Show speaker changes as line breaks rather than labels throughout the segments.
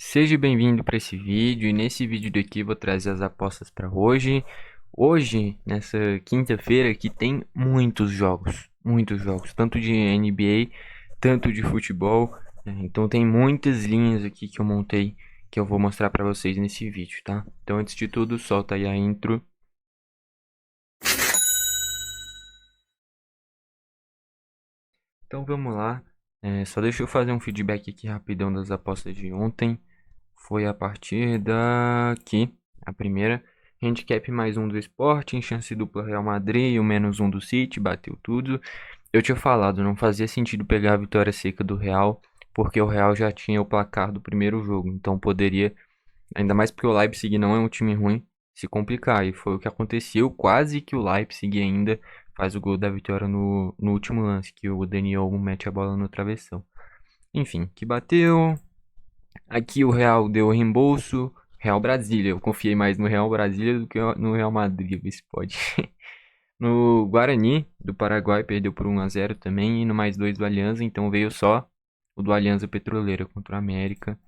Seja bem-vindo para esse vídeo e nesse vídeo daqui eu vou trazer as apostas para hoje. Hoje, nessa quinta-feira aqui tem muitos jogos, tanto de NBA, tanto de futebol, né? Então tem muitas linhas aqui que eu montei que eu vou mostrar para vocês nesse vídeo, tá? Então antes de tudo, solta aí a intro. Então vamos lá. Só deixa eu fazer um feedback aqui rapidão das apostas de ontem. Foi a partir daqui, a primeira. Handicap mais um do Sporting, chance dupla Real Madrid e o menos um do City, bateu tudo. Eu tinha falado, não fazia sentido pegar a vitória seca do Real, porque o Real já tinha o placar do primeiro jogo, então poderia, ainda mais porque o Leipzig não é um time ruim, se complicar. E foi o que aconteceu, quase que o Leipzig ainda faz o gol da vitória no último lance, que o Daniel mete a bola no travessão. Enfim, que bateu. Aqui o Real deu reembolso. Real Brasília. Eu confiei mais no Real Brasília do que no Real Madrid. Vê se pode. No Guarani do Paraguai perdeu por 1-0 também. E no mais dois do Alianza. Então veio só o do Alianza Petroleira contra o América.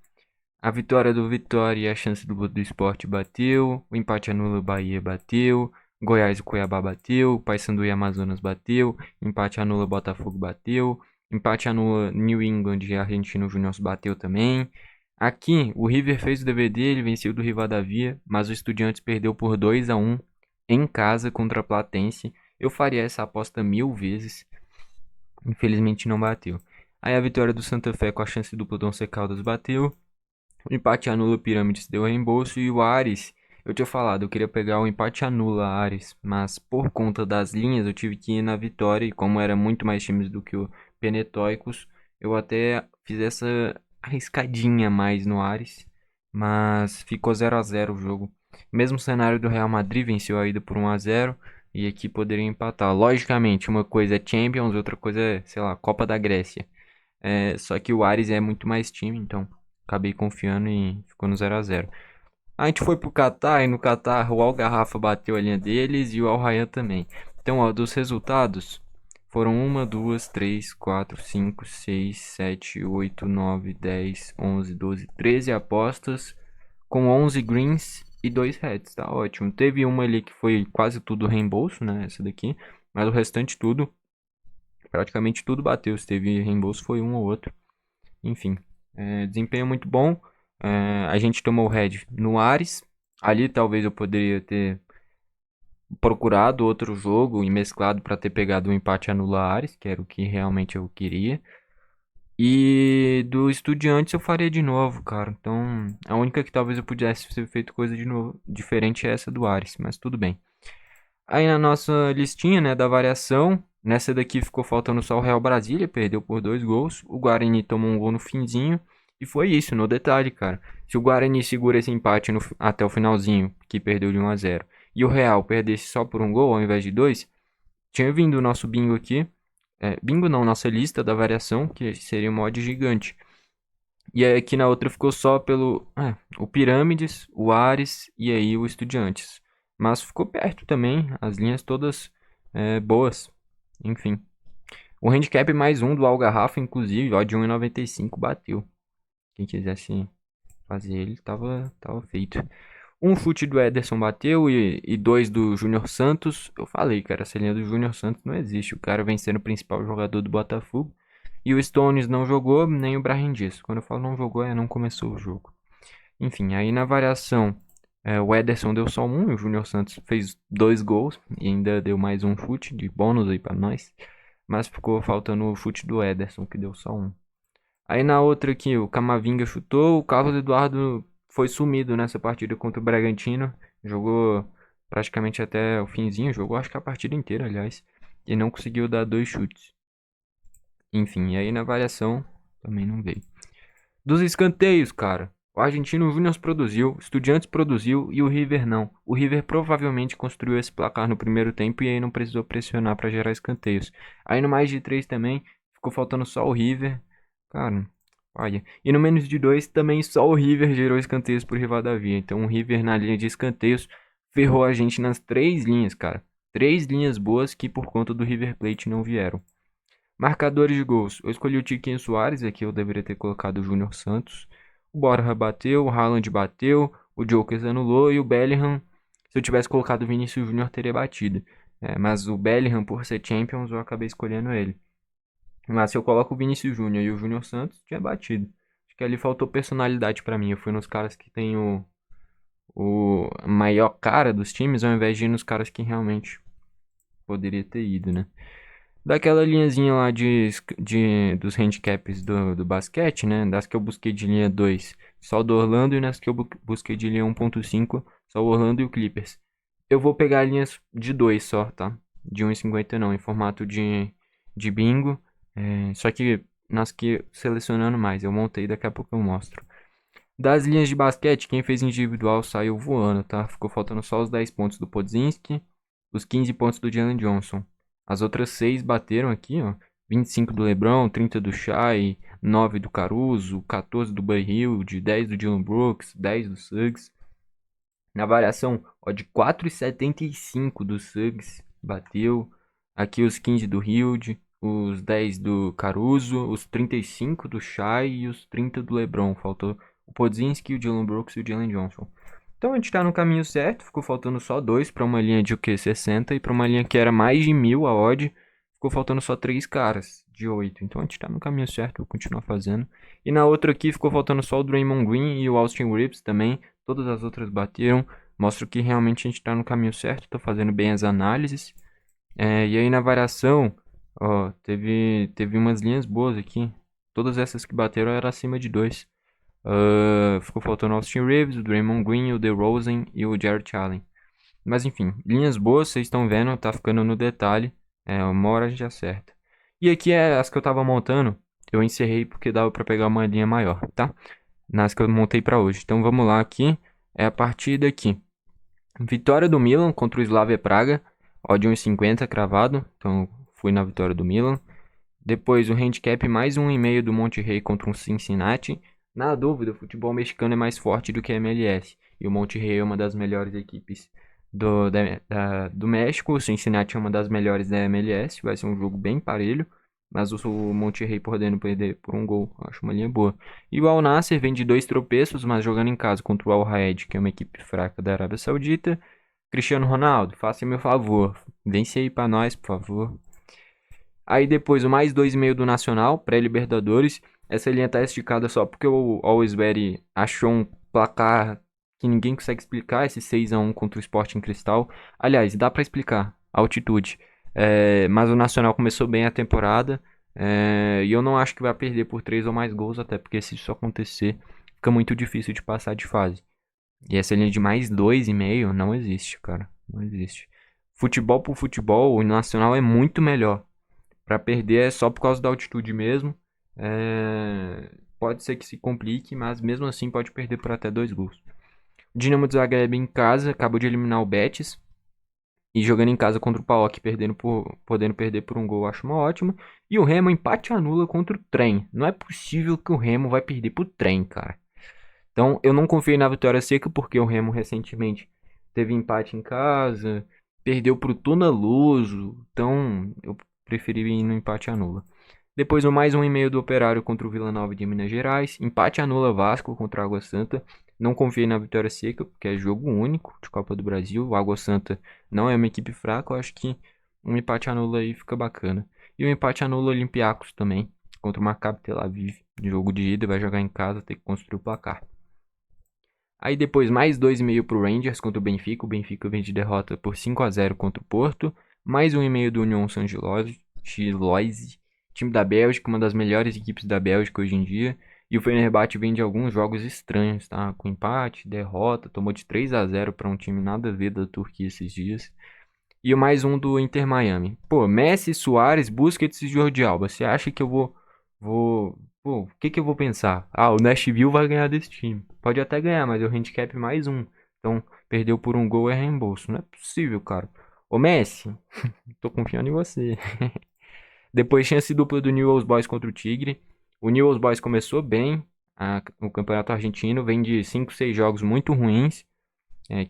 A vitória do Vitória e a chance do Sport bateu. O empate anula o Bahia bateu. Goiás e Cuiabá bateu. Paysandu e Amazonas bateu. Empate anula o Botafogo bateu. Empate anula New England e Argentino Júnior bateu também. Aqui, o River fez o dever dele, venceu do Rivadavia, mas o Estudiantes perdeu por 2-1 em casa contra a Platense. Eu faria essa aposta 1000 vezes, infelizmente não bateu. Aí a vitória do Santa Fé com a chance dupla do Once Caldas bateu. O empate anula o Pirâmides deu reembolso e o Ares, eu tinha falado, eu queria pegar o empate anula Ares, mas por conta das linhas eu tive que ir na vitória e como era muito mais times do que o Penetóicos, eu até fiz essa arriscadinha mais no Ares, mas ficou 0-0 o jogo. Mesmo cenário do Real Madrid venceu a ida por 1-0 e aqui poderia empatar. Logicamente, uma coisa é Champions, outra coisa é, sei lá, Copa da Grécia. Só que o Ares é muito mais time, então acabei confiando e ficou no 0-0. A gente foi pro Catar e no Catar o Al Garrafa bateu a linha deles e o Al Rayyan também. Então, ó, dos resultados foram 1, 2, 3, 4, 5, 6, 7, 8, 9, 10, 11, 12, 13 apostas com 11 greens e 2 reds, tá ótimo. Teve uma ali que foi quase tudo reembolso, né, essa daqui, mas o restante tudo, praticamente tudo bateu. Se teve reembolso foi um ou outro. Enfim, desempenho muito bom. A gente tomou o head no Ares. Ali talvez eu poderia ter procurado outro jogo e mesclado para ter pegado um empate anular Ares, que era o que realmente eu queria. E do Estudiantes eu faria de novo, cara. Então, a única que talvez eu pudesse ter feito coisa de novo, diferente é essa do Ares, mas tudo bem. Aí na nossa listinha, né, da variação, nessa daqui ficou faltando só o Real Brasília, perdeu por 2 gols. O Guarani tomou um gol no finzinho. E foi isso, no detalhe, cara. Se o Guarani segura esse empate até o finalzinho, que perdeu de 1-0, e o Real perdesse só por um gol ao invés de dois, tinha vindo o nosso bingo aqui. Bingo não, nossa lista da variação, que seria um mod gigante. E aí aqui na outra ficou só pelo o Pirâmides, o Ares e aí o Estudiantes. Mas ficou perto também, as linhas todas boas. Enfim. O handicap mais um do Algarrafa, inclusive, ó, de 1,95 bateu. Quem quisesse fazer ele, tava feito. Um chute do Ederson bateu e dois do Júnior Santos. Eu falei, cara, essa linha do Júnior Santos não existe. O cara vem sendo o principal jogador do Botafogo. E o Stones não jogou, nem o Brahim Dias. Quando eu falo não jogou, não começou o jogo. Enfim, aí na variação, o Ederson deu só um e o Júnior Santos fez 2 gols. E ainda deu mais um chute de bônus aí pra nós. Mas ficou faltando o chute do Ederson, que deu só um. Aí na outra aqui, o Camavinga chutou, o Carlos Eduardo foi sumido nessa partida contra o Bragantino. Jogou praticamente até o finzinho, jogou acho que a partida inteira, aliás. E não conseguiu dar 2 chutes. Enfim, aí na variação também não veio. Dos escanteios, cara. O Argentino Júnior produziu, o Estudiantes produziu e o River não. O River provavelmente construiu esse placar no primeiro tempo e aí não precisou pressionar para gerar escanteios. Aí no mais de 3 também, ficou faltando só o River. Cara, olha. E no menos de 2 também só o River gerou escanteios por Rivadavia. Então o River na linha de escanteios ferrou a gente nas 3 linhas, cara. 3 linhas boas que por conta do River Plate não vieram. Marcadores de gols. Eu escolhi o Tiquinho Soares, aqui eu deveria ter colocado o Júnior Santos. O Borja bateu, o Haaland bateu, o Jokers anulou e o Bellingham, se eu tivesse colocado o Vinícius Júnior, teria batido. Mas o Bellingham, por ser Champions, eu acabei escolhendo ele. Mas se eu coloco o Vinícius Júnior e o Júnior Santos, tinha batido. Acho que ali faltou personalidade pra mim. Eu fui nos caras que tem o maior cara dos times, ao invés de ir nos caras que realmente poderia ter ido, né? Daquela linhazinha lá dos handicaps do basquete, né? Das que eu busquei de linha 2, só do Orlando, e nas que eu busquei de linha 1.5, só o Orlando e o Clippers. Eu vou pegar linhas de 2 só, tá? De 1,50 não, em formato de bingo. Só que nas que selecionando mais, eu montei, daqui a pouco eu mostro. Das linhas de basquete, quem fez individual saiu voando, tá? Ficou faltando só os 10 pontos do Podziemski, os 15 pontos do Jalen Johnson. As outras 6 bateram aqui, ó. 25 do LeBron, 30 do Shai, 9 do Caruso, 14 do Buddy Hield, 10 do Dillon Brooks, 10 do Suggs. Na variação, ó, de 4,75 do Suggs, bateu. Aqui os 15 do Hield, os 10 do Caruso, os 35 do Shai e os 30 do LeBron. Faltou o Podziemski, o Dillon Brooks e o Jalen Johnson. Então a gente tá no caminho certo, ficou faltando só 2 para uma linha de o que? 60 e para uma linha que era mais de 1000 a odd, ficou faltando só 3 caras de 8. Então a gente tá no caminho certo, vou continuar fazendo. E na outra aqui ficou faltando só o Draymond Green e o Austin Reeves também. Todas as outras bateram. Mostra que realmente a gente tá no caminho certo, tô fazendo bem as análises. E aí na variação, ó, teve umas linhas boas aqui. Todas essas que bateram eram acima de 2. Ficou faltando o Austin Reeves, o Draymond Green, o DeRozan e o Jarrett Allen. Mas enfim, linhas boas, vocês estão vendo, tá ficando no detalhe. Uma hora a gente acerta. E aqui é as que eu tava montando, eu encerrei porque dava pra pegar uma linha maior, tá? Nas que eu montei pra hoje. Então vamos lá aqui, é a partida aqui. Vitória do Milan contra o Slavia Praga, odd 1,50 cravado, então fui na vitória do Milan. Depois o handicap mais 1,5 do Monterrey contra um Cincinnati. Na dúvida, o futebol mexicano é mais forte do que a MLS. E o Monterrey é uma das melhores equipes do México. O Cincinnati é uma das melhores da MLS. Vai ser um jogo bem parelho. Mas o Monterrey podendo perder por um gol. Acho uma linha boa. E o Al Nassr vem de 2 tropeços, mas jogando em casa contra o Al Raed, que é uma equipe fraca da Arábia Saudita. Cristiano Ronaldo, faça meu favor. Vence aí pra nós, por favor. Aí depois o mais 2,5 do Nacional, pré-Libertadores. Essa linha tá esticada só porque o Always Ready achou um placar que ninguém consegue explicar, esse 6-1 contra o Sporting Cristal. Aliás, dá pra explicar, a altitude. Mas o Nacional começou bem a temporada. E eu não acho que vai perder por 3 ou mais gols, até porque se isso acontecer, fica muito difícil de passar de fase. E essa linha de mais 2,5 não existe, cara. Não existe. Futebol por futebol, o Nacional é muito melhor. Para perder é só por causa da altitude mesmo. Pode ser que se complique, mas mesmo assim pode perder por até 2 gols. O Dinamo de Zagreb em casa acabou de eliminar o Betis. E jogando em casa contra o PAOK, podendo perder por um gol, acho uma ótima. E o Remo empate anula contra o Trem. Não é possível que o Remo vai perder pro Trem, cara. Então eu não confiei na vitória seca, porque o Remo recentemente teve empate em casa, perdeu pro Tuna Luso. Então eu preferi ir no empate anula. Depois o mais 1,5 do Operário contra o Vila Nova de Minas Gerais. Empate anula Vasco contra a Água Santa. Não confiei na vitória seca, porque é jogo único de Copa do Brasil. O Água Santa não é uma equipe fraca. Eu acho que um empate anula aí fica bacana. E o empate anula Olympiacos também, contra o Maccabi Tel Aviv. Jogo de ida, vai jogar em casa, tem que construir o placar. Aí depois mais 2,5 pro Rangers contra o Benfica. O Benfica vem de derrota por 5-0 contra o Porto. Mais 1,5 do Union Saint-Gilloise, time da Bélgica, uma das melhores equipes da Bélgica hoje em dia. E o Fenerbahçe vem de alguns jogos estranhos, tá? Com empate, derrota, tomou de 3-0 para um time nada a ver da Turquia esses dias. E o mais um do Inter Miami. Pô, Messi, Suárez, Busquets e Jordi Alba. Você acha que eu vou... Pô, o que eu vou pensar? Ah, o Nashville vai ganhar desse time. Pode até ganhar, mas é o handicap mais 1. Então, perdeu por um gol é reembolso. Não é possível, cara. Ô, Messi, tô confiando em você. Depois, chance dupla do Newell's Boys contra o Tigre. O Newell's Boys começou bem o campeonato argentino. Vem de 5, 6 jogos muito ruins.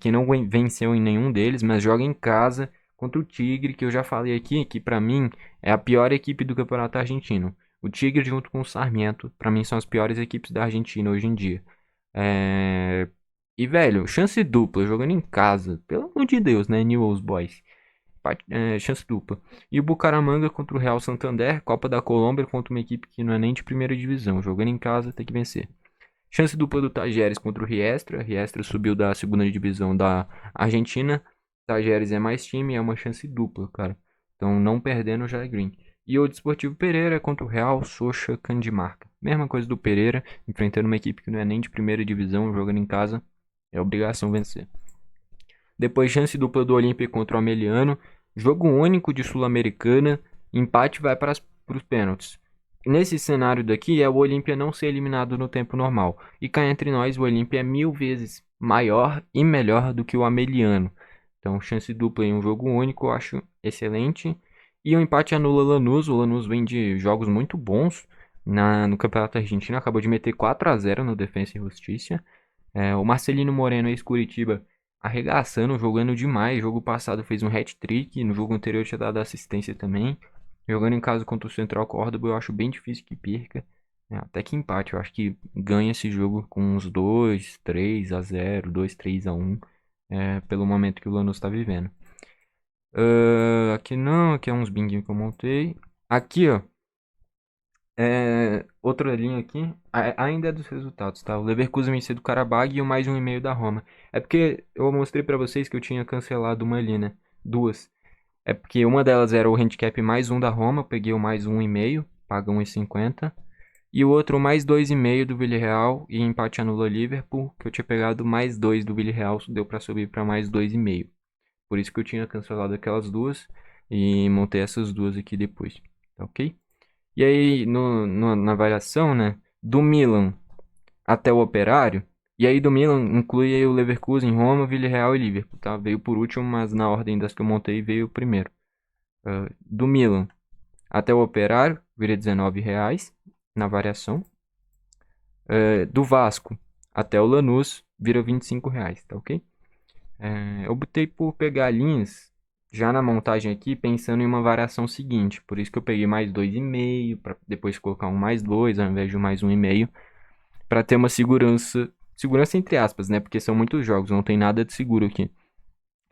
Que não venceu em nenhum deles, mas joga em casa contra o Tigre, que eu já falei aqui, que pra mim é a pior equipe do campeonato argentino. O Tigre junto com o Sarmiento, pra mim são as piores equipes da Argentina hoje em dia. E, velho, chance dupla, jogando em casa. Pelo amor de Deus, né? Newell's Boys. Chance dupla. E o Bucaramanga contra o Real Santander, Copa da Colômbia contra uma equipe que não é nem de primeira divisão. Jogando em casa, tem que vencer. Chance dupla do Tajeres contra o Riestra. Riestra subiu da segunda divisão da Argentina. Tajeres é mais time, é uma chance dupla, cara. Então, não perdendo já é green. E o Desportivo Pereira contra o Real Socha Candimarca. Mesma coisa do Pereira, enfrentando uma equipe que não é nem de primeira divisão, jogando em casa. É obrigação vencer. Depois, chance dupla do Olímpia contra o Ameliano. Jogo único de Sul-Americana. Empate vai para os pênaltis. Nesse cenário daqui, é o Olímpia não ser eliminado no tempo normal. E cá entre nós, o Olímpia é 1000 vezes maior e melhor do que o Ameliano. Então, chance dupla em um jogo único, eu acho excelente. E o empate anula o Lanús. O Lanús vem de jogos muito bons no Campeonato Argentino. Acabou de meter 4-0 no Defensa e Justiça. O Marcelino Moreno, ex-Curitiba, arregaçando, jogando demais. Jogo passado fez um hat-trick. No jogo anterior tinha dado assistência também. Jogando em casa contra o Central Córdoba, eu acho bem difícil que perca. Até que empate, eu acho que ganha esse jogo com uns 2-3-0, 2-3-1, pelo momento que o Lanús está vivendo. Aqui não, aqui é uns binguinhos que eu montei. Aqui, ó, outra linha aqui, ainda é dos resultados, tá? O Leverkusen venceu do Karabag e o mais 1,5 da Roma. É porque eu mostrei pra vocês que eu tinha cancelado uma ali, né? Duas. É porque uma delas era o handicap mais 1 da Roma, eu peguei o mais 1,5, paga 1,50. E o outro mais 2,5 do Villarreal e empate anula Liverpool, que eu tinha pegado mais 2 do Villarreal, deu pra subir pra mais 2,5. Por isso que eu tinha cancelado aquelas duas e montei essas duas aqui depois, tá ok? E aí, na variação, né, do Milan até o Operário, e aí do Milan inclui aí o Leverkusen, Roma, Villarreal e Liverpool, tá? Veio por último, mas na ordem das que eu montei veio o primeiro. Do Milan até o Operário, vira R$19 na variação. Do Vasco até o Lanús, vira R$25, tá ok? Eu optei por pegar linhas já na montagem aqui, pensando em uma variação seguinte. Por isso que eu peguei mais 2,5, para depois colocar um mais 2 ao invés de um mais 1,5, para ter uma segurança, segurança entre aspas, né? Porque são muitos jogos, não tem nada de seguro aqui.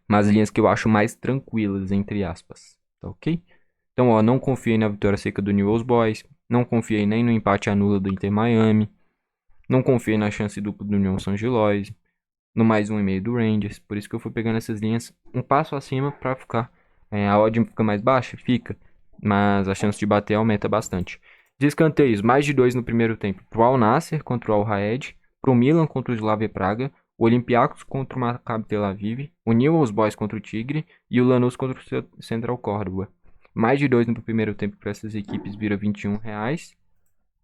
Mas linhas que eu acho mais tranquilas, entre aspas, tá ok? Então, ó, não confiei na vitória seca do Newell's Boys, não confiei nem no empate anula do Inter Miami, não confiei na chance dupla do União São Gilois, no mais 1,5 do Rangers. Por isso que eu fui pegando essas linhas um passo acima para ficar. A odd fica mais baixa? Fica. Mas a chance de bater aumenta bastante. De escanteios, mais de 2 no primeiro tempo. Pro Al Nassr contra o Al Raed. Pro Milan contra o Slavia Praga. O Olympiacos contra o Maccabi Tel Aviv. O Newell's Boys contra o Tigre. E o Lanús contra o Central Córdoba. Mais de 2 no primeiro tempo para essas equipes vira R$21.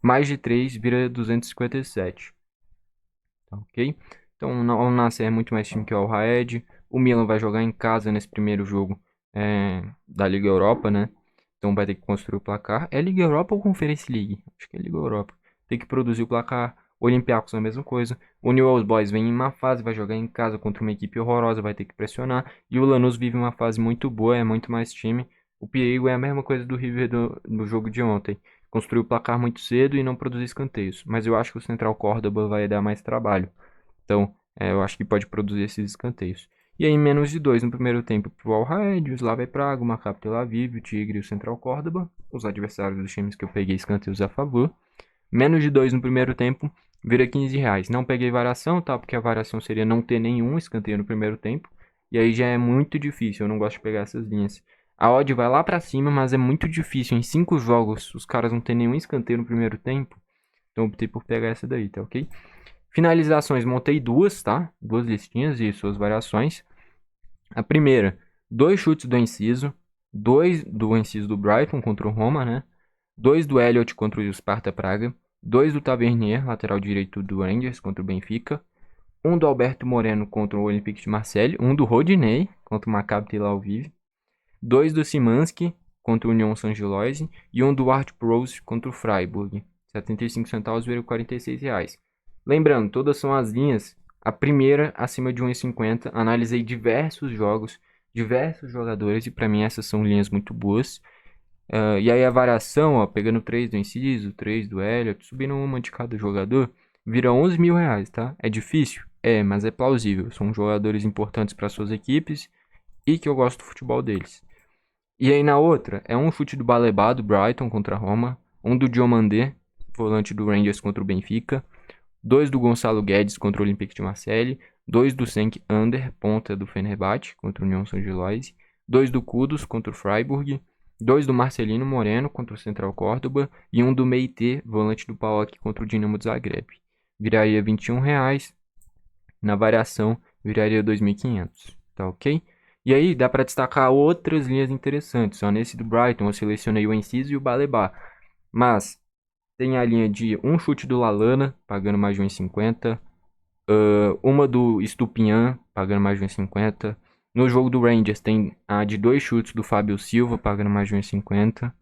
Mais de 3 vira 257. Tá ok? Então o Nasser é muito mais time que o Al Raed. O Milan vai jogar em casa nesse primeiro jogo da Liga Europa, né? Então vai ter que construir o placar. É Liga Europa ou Conference League? Acho que é Liga Europa. Tem que produzir o placar. Olympiacos é a mesma coisa. O Newell's Boys vem em má fase, vai jogar em casa contra uma equipe horrorosa, vai ter que pressionar. E o Lanús vive uma fase muito boa, é muito mais time. O perigo é a mesma coisa do River do jogo de ontem. Construir o placar muito cedo e não produzir escanteios. Mas eu acho que o Central Córdoba vai dar mais trabalho. Então, eu acho que pode produzir esses escanteios. E aí, menos de 2 no primeiro tempo para o Al Raed, o Slavia Praga, o Maccabi Tel Aviv, o Tigre e o Central Córdoba. Os adversários dos times que eu peguei escanteios a favor. Menos de 2 no primeiro tempo, vira R$15. Não peguei variação, tá? Porque a variação seria não ter nenhum escanteio no primeiro tempo. E aí já é muito difícil, eu não gosto de pegar essas linhas. A odd vai lá pra cima, mas é muito difícil. Em 5 jogos, os caras não tem nenhum escanteio no primeiro tempo. Então optei por pegar essa daí, tá ok? Finalizações, montei duas, tá? Duas listinhas e suas variações. A primeira, 2 chutes do Enciso. 2 do Enciso do Brighton contra o Roma, né? 2 do Elliott contra o Sparta Praga. 2 do Tavernier, lateral direito do Rangers contra o Benfica. 1 do Alberto Moreno contra o Olympique de Marseille. 1 do Rodinei contra o Maccabi Tel Aviv. 2 do Szymanski contra o Union Saint-Gilloise. E 1 do Art Prose contra o Freiburg. 75 centavos vira R$46. Lembrando, todas são as linhas. A primeira acima de 1,50. Analisei diversos jogos, diversos jogadores. E para mim essas são linhas muito boas. E aí a variação, ó, pegando 3 do Enciso, 3 do Elliott, subindo uma de cada jogador, vira 11 mil reais, tá? É difícil? É, mas é plausível. São jogadores importantes para suas equipes e que eu gosto do futebol deles. E aí na outra, é um chute do Baleba, do Brighton contra a Roma, um do Diomandé, volante do Rangers contra o Benfica, dois do Gonçalo Guedes contra o Olympique de Marseille, dois do Cenk Under, ponta do Fenerbahçe contra o União Saint-Gilloise, dois do Kudus contra o Freiburg, dois do Marcelino Moreno contra o Central Córdoba e um do Meite, volante do PAOK contra o Dinamo de Zagreb. Viraria R$ 21, na variação viraria 2.500, tá ok? E aí dá para destacar outras linhas interessantes. Ó, nesse do Brighton eu selecionei o Enciso e o Baleba, mas tem a linha de um chute do Lallana, pagando mais de 1,50. Uma do Estupinhan, pagando mais de 1,50. No jogo do Rangers tem a de dois chutes do Fábio Silva, pagando mais de 1,50.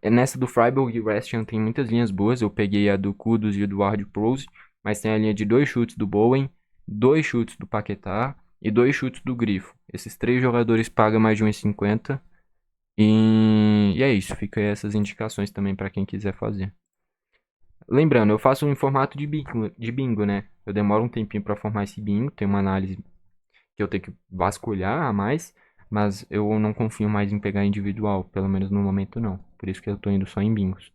Nessa do Freiburg e West tem muitas linhas boas. Eu peguei a do Kudus e do Ward-Prowse, mas tem a linha de dois chutes do Bowen, dois chutes do Paquetá e dois chutes do Grifo. Esses três jogadores pagam mais de 1,50. E é isso, fica aí essas indicações também para quem quiser fazer. Lembrando, eu faço em formato de bingo, né? Eu demoro um tempinho para formar esse bingo, tem uma análise que eu tenho que vasculhar a mais, mas eu não confio mais em pegar individual, pelo menos no momento não. Por isso que eu tô indo só em bingos.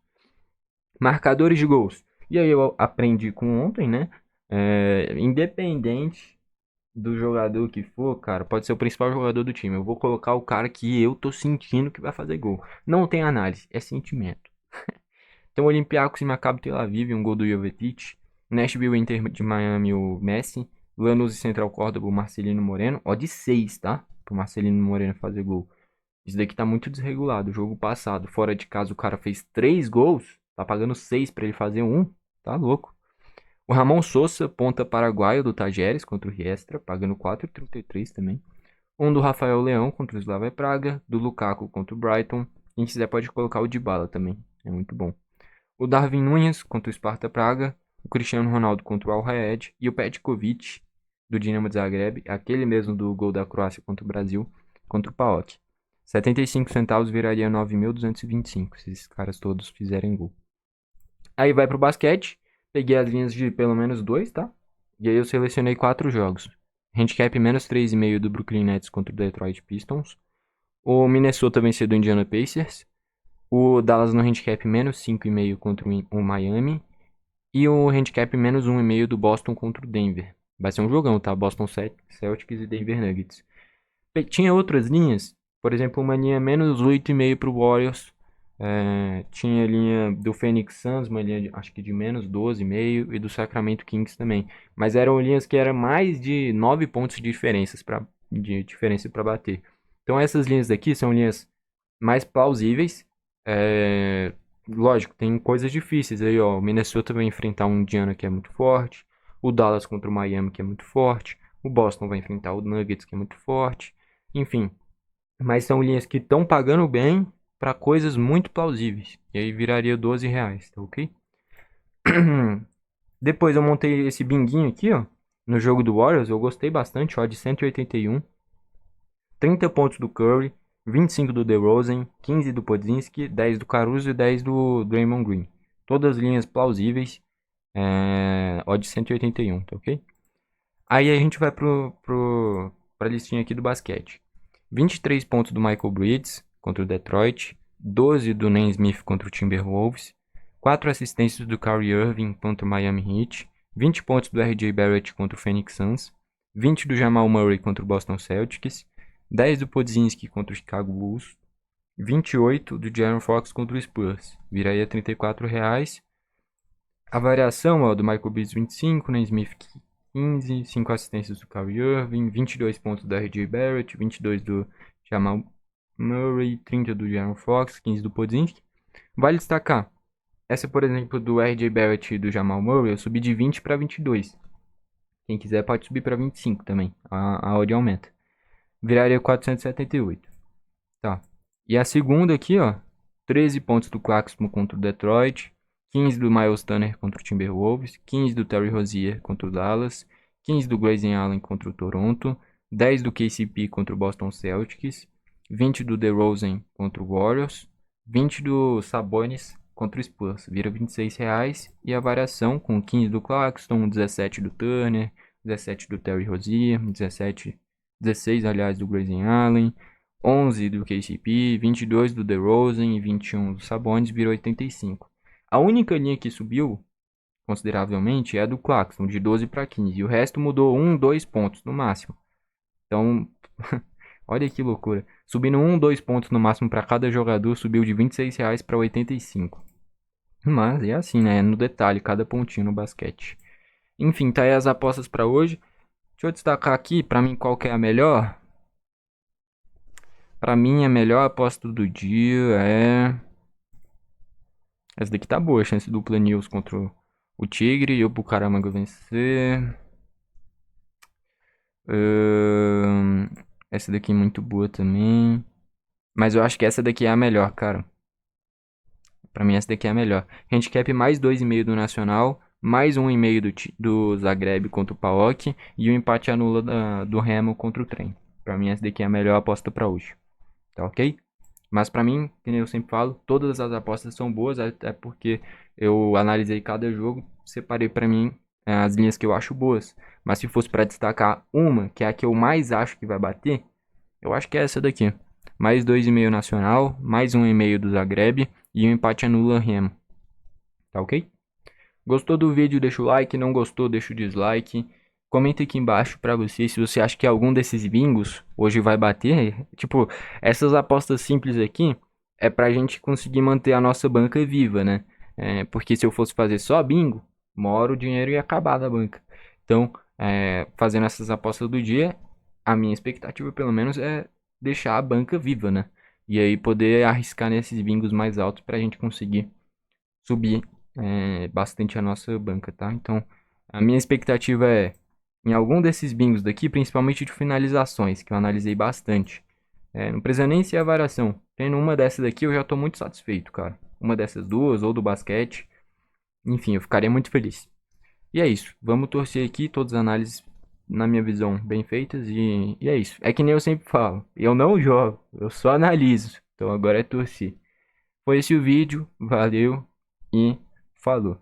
Marcadores de gols. E aí eu aprendi com ontem, né? Independente do jogador que for, cara, pode ser o principal jogador do time. Eu vou colocar o cara que eu tô sentindo que vai fazer gol. Não tem análise, é sentimento. Tem o Olympiacos e Maccabi Tel Aviv, um gol do Jovetic. Nashville Inter de Miami, o Messi. Lanús e Central Córdoba, o Marcelino Moreno. Ó, de 6, tá? Pro Marcelino Moreno fazer gol. Isso daqui tá muito desregulado. O jogo passado, fora de casa, o cara fez 3 gols. Tá pagando 6 pra ele fazer um. Tá louco. O Ramon Sousa, ponta paraguaio do Tajeres contra o Riestra, pagando 4,33 também. Um do Rafael Leão contra o Slavia Praga. Do Lukaku contra o Brighton. Quem quiser pode colocar o Dybala também. É muito bom. O Darwin Núñez contra o Sparta Praga, o Cristiano Ronaldo contra o Al Raed e o Petkovic do Dinamo de Zagreb, aquele mesmo do gol da Croácia contra o Brasil, contra o PAOK. 75 centavos viraria 9.225 se esses caras todos fizerem gol. Aí vai pro basquete, peguei as linhas de pelo menos 2, tá? E aí eu selecionei 4 jogos. Handicap menos 3,5 do Brooklyn Nets contra o Detroit Pistons. O Minnesota venceu do Indiana Pacers. O Dallas no handicap menos 5,5 contra o Miami. E o handicap menos 1,5 do Boston contra o Denver. Vai ser um jogão, tá? Boston Celtics e Denver Nuggets. Tinha outras linhas. Por exemplo, uma linha menos 8,5 pro Warriors. Tinha a linha do Phoenix Suns, uma linha acho que de menos 12,5. E do Sacramento Kings também. Mas eram linhas que eram mais de 9 pontos de diferença para bater. Então essas linhas daqui são linhas mais plausíveis. Lógico, tem coisas difíceis aí, ó. O Minnesota vai enfrentar um Indiana que é muito forte. O Dallas contra o Miami, que é muito forte. O Boston vai enfrentar o Nuggets, que é muito forte. Enfim, mas são linhas que estão pagando bem para coisas muito plausíveis. E aí viraria R$ 12, tá ok? Depois eu montei esse binguinho aqui, ó. No jogo do Warriors, eu gostei bastante, ó, de 181. 30 pontos do Curry, 25 do DeRozan, 15 do Podziemski, 10 do Caruso e 10 do Draymond Green. Todas linhas plausíveis. Odd 181, tá ok? Aí a gente vai pra listinha aqui do basquete. 23 pontos do Michael Bridges contra o Detroit. 12 do Naismith contra o Timberwolves. 4 assistências do Kyrie Irving contra o Miami Heat. 20 pontos do R.J. Barrett contra o Phoenix Suns. 20 do Jamal Murray contra o Boston Celtics. 10 do Podziemski contra o Chicago Bulls. 28 do De'Aaron Fox contra o Spurs. Viraria R$ 34. A variação, ó, do Michael Bridges 25, Naismith 15, 5 assistências do Kyrie Irving, 22 pontos do R.J. Barrett, 22 do Jamal Murray, 30 do De'Aaron Fox, 15 do Podziemski. Vale destacar, essa, por exemplo, do R.J. Barrett e do Jamal Murray, eu subi de 20 para 22. Quem quiser pode subir para 25 também, a odd aumenta. Viraria 478. Tá. E a segunda aqui, ó, 13 pontos do Claxton contra o Detroit, 15 do Miles Turner contra o Timberwolves, 15 do Terry Rozier contra o Dallas, 15 do Grayson Allen contra o Toronto, 10 do KCP contra o Boston Celtics, 20 do DeRozan contra o Warriors, 20 do Sabonis contra o Spurs. Vira R$ 26. E a variação com 15 do Claxton, 17 do Turner, 17 do Terry Rozier, 16, aliás, do Grayson Allen, 11 do KCP, 22 do DeRozan e 21 do Sabonis, virou 85. A única linha que subiu consideravelmente é a do Claxton, de 12 para 15. E o resto mudou 1, 2 pontos no máximo. Então, olha que loucura. Subindo 1, 2 pontos no máximo para cada jogador, subiu de R$ 26 para 85. Mas é assim, né? No detalhe, cada pontinho no basquete. Enfim, tá aí as apostas para hoje. Deixa eu destacar aqui, para mim, qual que é a melhor. Para mim, a melhor aposta do dia é... Essa daqui tá boa, chance dupla News contra o Tigre e o Bucaramanga vencer. Essa daqui é muito boa também. Mas eu acho que essa daqui é a melhor, cara. Pra mim essa daqui é a melhor. Handicap mais 2,5 do Nacional, mais 1,5 do Zagreb contra o PAOK e o empate anula do Remo contra o Trem. Pra mim essa daqui é a melhor aposta pra hoje. Tá ok? Mas pra mim, como eu sempre falo, todas as apostas são boas, até porque eu analisei cada jogo, separei pra mim as linhas que eu acho boas. Mas se fosse pra destacar uma, que é a que eu mais acho que vai bater, eu acho que é essa daqui. Mais 2,5 Nacional, mais 1,5 do Zagreb e um empate anula Remo. Tá ok? Gostou do vídeo, deixa o like. Não gostou, deixa o dislike. Comenta aqui embaixo pra você se você acha que algum desses bingos hoje vai bater. Tipo, essas apostas simples aqui é pra gente conseguir manter a nossa banca viva, né? Porque se eu fosse fazer só bingo, uma hora o dinheiro ia acabar da banca. Então, fazendo essas apostas do dia, a minha expectativa pelo menos é deixar a banca viva, né? E aí poder arriscar nesses bingos mais altos pra gente conseguir subir bastante a nossa banca, tá? Então, a minha expectativa é, em algum desses bingos daqui, principalmente de finalizações, que eu analisei bastante. Não precisa nem ser a variação. Tendo uma dessas daqui, eu já tô muito satisfeito, cara. Uma dessas duas, ou do basquete. Enfim, eu ficaria muito feliz. E é isso. Vamos torcer aqui, todas as análises, na minha visão, bem feitas. E é isso. É que nem eu sempre falo. Eu não jogo, eu só analiso. Então agora é torcer. Foi esse o vídeo. Valeu e falou.